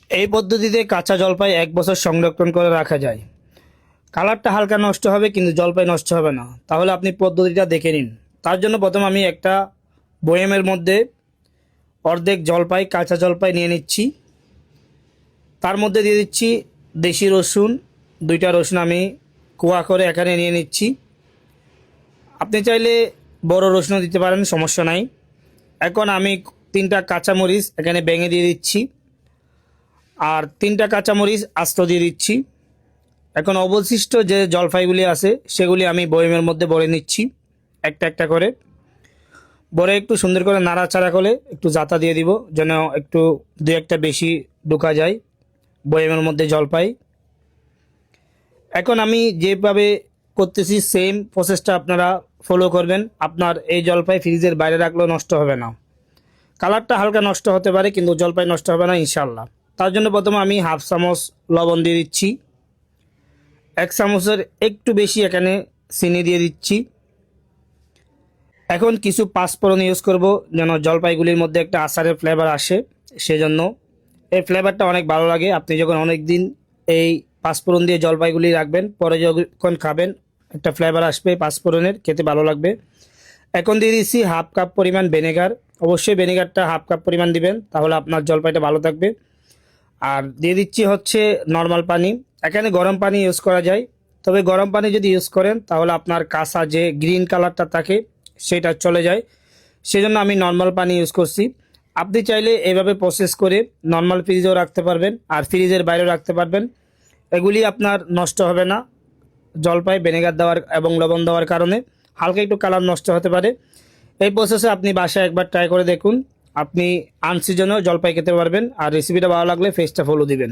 এই পদ্ধতিতে কাঁচা জলপাই 1 বছর সংরক্ষণ করে রাখা যায়। কালারটা হালকা নষ্ট হবে কিন্তু জলপাই নষ্ট হবে না। তাহলে আপনি পদ্ধতিটা দেখে নিন। তার জন্য প্রথম আমি একটা বয়ামের মধ্যে অর্ধেক জলপাই, কাঁচা জলপাই নিয়ে নিচ্ছি। তার মধ্যে দিয়ে দিচ্ছি দেশি রসুন, 2টা রসুন আমি কোয়া করে এখানে নিয়ে নিচ্ছি। আপনি চাইলে বড় রসুনও দিতে পারেন, সমস্যা নাই। এখন আমি 3টা কাঁচামরিচ এখানে ভেঙে দিয়ে দিচ্ছি, আর 3টা কাঁচামরিচ আস্ত দিয়ে দিচ্ছি। এখন অবশিষ্ট যে জলপাইগুলি আছে সেগুলি আমি বয়ামের মধ্যে ভরে নিচ্ছি একটা একটা করে। ভরে একটু সুন্দর করে নাড়াচাড়া করে একটু জাতা দিয়ে দিব, যেন একটু 2-1টা বেশি ঢোকা যায় বয়ামের মধ্যে জলপাই। এখন আমি যেভাবে করতেছি সেম প্রসেসটা আপনারা ফলো করবেন। আপনার এই জলপাই ফ্রিজের বাইরে রাখলেও নষ্ট হবে না। কালারটা হালকা নষ্ট হতে পারে কিন্তু জলপাই নষ্ট হবে না ইনশাল্লাহ। তার জন্য প্রথমে আমি হাফ চামচ লবণ দিয়ে দিচ্ছি, 1 চামচের একটু বেশি এখানে চিনি দিয়ে দিচ্ছি। এখন কিছু পাঁচফোড়ন ইউজ করব, যেন জলপাইগুলির মধ্যে একটা আচারের ফ্লেভার আসে। সেজন্য এই ফ্লেভারটা অনেক ভালো লাগে। আপনি যখন অনেক দিন এই পাঁচফোড়ন দিয়ে জলপাইগুলি রাখবেন, পরে যখন খাবেন একটা ফ্লেভার আসবে পাঁচফোড়নের, খেতে ভালো লাগবে। এখন দিয়ে দিচ্ছি হাফ কাপ পরিমাণ ভিনেগার। অবশ্যই ভিনেগারটা হাফ কাপ পরিমাণ দিবেন, তাহলে আপনার জলপাইটা ভালো থাকবে। আর দিয়ে দিচ্ছি হচ্ছে নর্মাল পানি। এখানে গরম পানি ইউজ করা যায়, তবে গরম পানি যদি ইউজ করেন তাহলে আপনার কাঁচা যে গ্রিন কালারটা থাকে সেটা চলে যায়। সেজন্য আমি নর্মাল পানি ইউজ করছি। আপনি চাইলে এভাবে প্রসেস করে নর্মাল ফ্রিজেও রাখতে পারবেন আর ফ্রিজের বাইরেও রাখতে পারবেন। এগুলি আপনার নষ্ট হবে না। জলপাই ভিনেগার দেওয়ার এবং লবণ দেওয়ার কারণে হালকা একটু কালার নষ্ট হতে পারে। এই প্রসেসে আপনি বাসায় একবার ট্রাই করে দেখুন। আপনি আনসিজনেও জলপাই খেতে পারবেন। আর রেসিপিটা ভালো লাগলে পেজটা ফলো দিবেন।